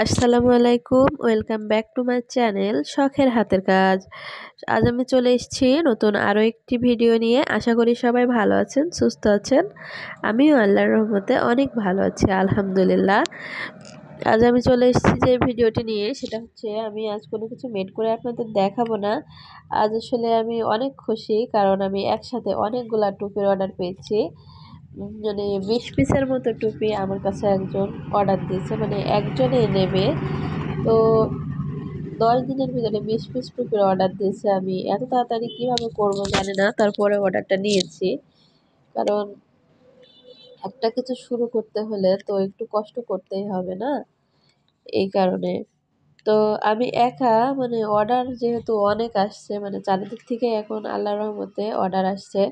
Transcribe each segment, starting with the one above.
আসসালামু আলাইকুম, welcome back to my channel শখের হাতের কাজ। আজ আমি চলে এসেছি নতুন আরও একটি ভিডিও নিয়ে। আশা করি সবাই ভালো আছেন, সুস্থ আছেন। আমিও আল্লাহর রহমতে অনেক ভালো আছি, আলহামদুলিল্লাহ। আজ আমি চলে এসেছি যে ভিডিওটি নিয়ে, সেটা হচ্ছে আমি আজ কোনো কিছু মেড করে আপনাদের দেখাবো না। আজ আসলে আমি অনেক খুশি, কারণ আমি একসাথে অনেকগুলা টুপির অর্ডার পেয়েছি। মানে 20 পিসের মতো টুপি আমার কাছে একজন অর্ডার দিয়েছে, মানে একজনেই নেবে। তো 10 দিনের ভিতরে 20 পিস টুপির অর্ডার দিয়েছে। আমি এত তাড়াতাড়ি কীভাবে করবো জানি না, তারপরে অর্ডারটা নিয়েছি। কারণ একটা কিছু শুরু করতে হলে তো একটু কষ্ট করতেই হবে না, এই কারণে। তো আমি একা, মানে অর্ডার যেহেতু অনেক আসছে, মানে চারিদিক থেকে এখন আল্লাহর রহমতে অর্ডার আসছে,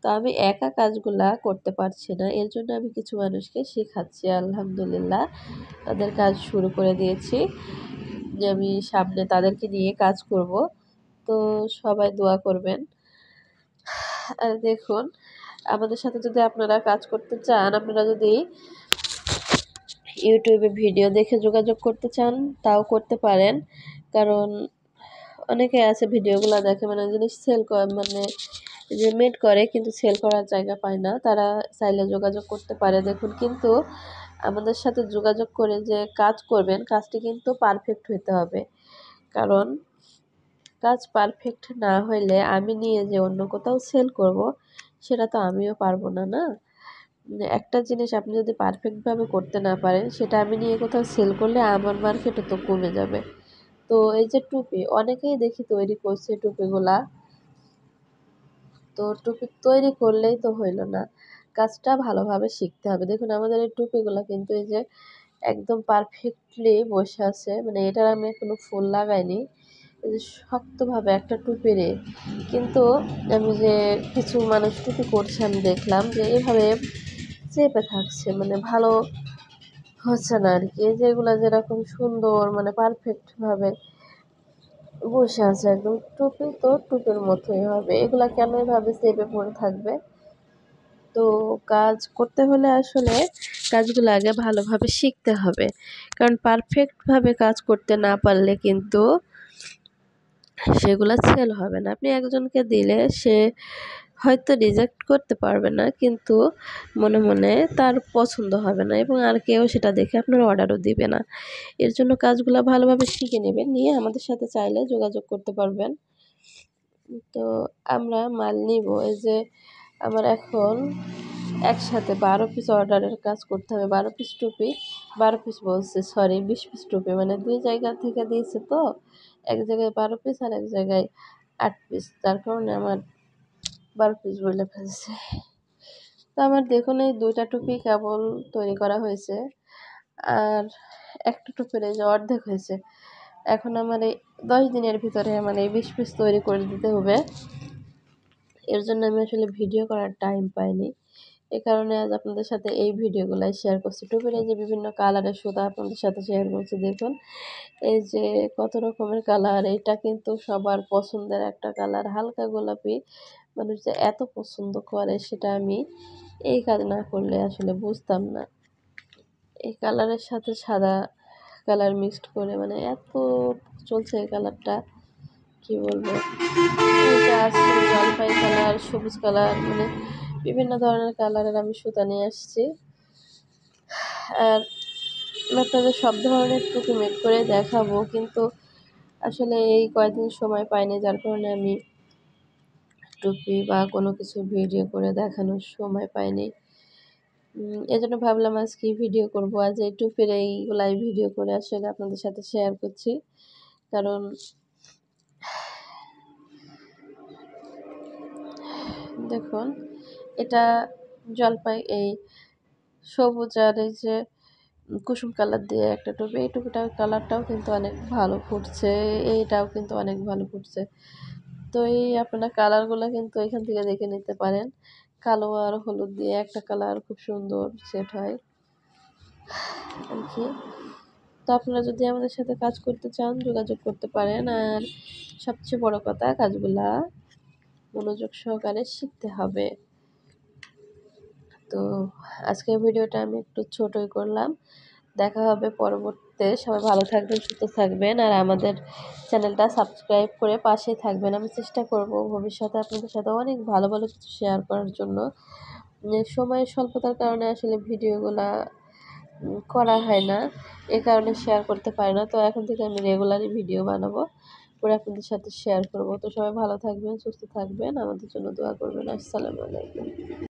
তো আমি একা কাজগুলা করতে পারছি না। এর জন্য আমি কিছু মানুষকে শেখাচ্ছি, আলহামদুলিল্লাহ। তাদের কাজ শুরু করে দিয়েছি, যে আমি সামনে তাদেরকে নিয়ে কাজ করব। তো সবাই দোয়া করবেন। আর দেখুন, আমাদের সাথে যদি আপনারা কাজ করতে চান, আপনারা যদি ইউটিউবে ভিডিও দেখে যোগাযোগ করতে চান, তাও করতে পারেন। কারণ অনেকে আছে ভিডিওগুলো দেখে, মানে জিনিস সেল করে, মানে যে মেড করে কিন্তু সেল করার জায়গা পায় না, তারা চাইলে যোগাযোগ করতে পারে। দেখুন, কিন্তু আমাদের সাথে যোগাযোগ করে যে কাজ করবেন, কাজটি কিন্তু পারফেক্ট হইতে হবে। কারণ কাজ পারফেক্ট না হইলে আমি নিয়ে যে অন্য কোথাও সেল করব, সেটা তো আমিও পারবো না, না? একটা জিনিস আপনি যদি পারফেক্টভাবে করতে না পারেন, সেটা আমি নিয়ে কোথাও সেল করলে আমার মার্কেটও তো কমে যাবে। তো এই যে টুপি, অনেকেই দেখি তৈরি করছে টুপিগুলা। তো টুপি তৈরি করলেই তো হইল না, কাজটা ভালোভাবে শিখতে হবে। দেখুন, আমাদের এই টুপিগুলা কিন্তু এই যে একদম পারফেক্টলি বসে আছে, মানে এটার আমি এখনো ফুল লাগাইনি। এই যে শক্তভাবে একটা টুপিরে, কিন্তু আমি যে কিছু মানুষ টুপি করছে, আমি দেখলাম যে এভাবে চেপে থাকছে, মানে ভালো হচ্ছে না আর কি। এই যে এগুলা যেরকম সুন্দর, মানে পারফেক্টভাবে বসে আছে একদম, টুপি তো টুপির মতোই হবে। এগুলা কেন এভাবে চেপে পড়ে থাকবে? তো কাজ করতে হলে আসলে কাজগুলো আগে ভালোভাবে শিখতে হবে। কারণ পারফেক্টভাবে কাজ করতে না পারলে কিন্তু সেগুলা সেল হবে না। আপনি একজনকে দিলে সে হয়তো রিজেক্ট করতে পারবে না, কিন্তু মনে মনে তার পছন্দ হবে না, এবং আর কেউ সেটা দেখে আপনার অর্ডারও দিবে না। এর জন্য কাজগুলো ভালোভাবে শিখে নেবেন, নিয়ে আমাদের সাথে চাইলে যোগাযোগ করতে পারবেন। তো আমরা মাল নিব। এই যে আমার এখন একসাথে 12 পিস অর্ডারের কাজ করতে হবে। 12 পিস টুপি, 12 পিস বলছি, সরি, 20 পিস টুপি, মানে 2 জায়গা থেকে দিয়েছে। তো এক জায়গায় 12 পিস আর এক জায়গায় 8 পিস, তার কারণে আমার 12 পিস বলে ফেলছে। তো আমার দেখুন, এই 2টা টুপি কেবল তৈরি করা হয়েছে, আর একটা টুপির এই যে অর্ধেক হয়েছে। এখন আমার এই 10 দিনের ভিতরে মানে এই 20 পিস তৈরি করে দিতে হবে। এর জন্য আমি আসলে ভিডিও করার টাইম পাইনি। এ কারণে আজ আপনাদের সাথে এই ভিডিওগুলাই শেয়ার করছি। টুপির এই যে বিভিন্ন কালারের সুতা আপনাদের সাথে শেয়ার করছি। দেখুন, এই যে কত রকমের কালার। এটা কিন্তু সবার পছন্দের একটা কালার, হালকা গোলাপি। মানুষ যে এত পছন্দ করে, সেটা আমি এই কাজ না করলে আসলে বুঝতাম না। এই কালারের সাথে সাদা কালার মিক্সড করে, মানে এত চলছে এই কালারটা, কি বলবো। এটা আছে জলপাই কালার, সবুজ কালার, মানে বিভিন্ন ধরনের কালারের আমি সুতা নিয়ে আসছি। আর আমি আপনাদের সব ধরনের টুপি মেক করে দেখাবো, কিন্তু আসলে এই কয়েকদিন সময় পাইনি, যার কারণে আমি টুপি বা কোনো কিছু ভিডিও করে দেখানোর সময় পাইনি। এজন্য ভাবলাম আজকে ভিডিও করব। আজ এই টুপির এইগুলাই ভিডিও করে আসলে আপনাদের সাথে শেয়ার করছি। কারণ দেখুন, এটা জলপাই, এই সবুজ আর এই যে কুসুম কালার দিয়ে একটা টুপি। এই টুপিটার কালারটাও কিন্তু অনেক ভালো ফুটছে, এইটাও কিন্তু অনেক ভালো ফুটছে। তো এই আপনারা কালারগুলো কিন্তু এখান থেকে দেখে নিতে পারেন। কালো আর হলুদ দিয়ে একটা কালার খুব সুন্দর সেট হয় আর কি। তো আপনারা যদি আমাদের সাথে কাজ করতে চান, যোগাযোগ করতে পারেন। আর সবচেয়ে বড় কথা, কাজগুলা মনোযোগ সহকারে শিখতে হবে। তো আজকের ভিডিওটা আমি একটু ছোটই করলাম। দেখা হবে পরবর্তীতে। সবাই ভালো থাকবেন, সুস্থ থাকবেন। আর আমাদের চ্যানেলটা সাবস্ক্রাইব করে পাশেই থাকবেন। আমি চেষ্টা করব ভবিষ্যতে আপনাদের সাথে অনেক ভালো, ভালো কিছু শেয়ার করার জন্য। সময়ের স্বল্পতার কারণে আসলে ভিডিওগুলা করা হয় না। এ কারণে শেয়ার করতে পারি না। তো এখন থেকে আমি রেগুলারই ভিডিও বানাবো। করে আপনাদের সাথে শেয়ার করব। তো সবাই ভালো থাকবেন, সুস্থ থাকবেন। আমাদের জন্য দোয়া করবেন। আসসালামু আলাইকুম।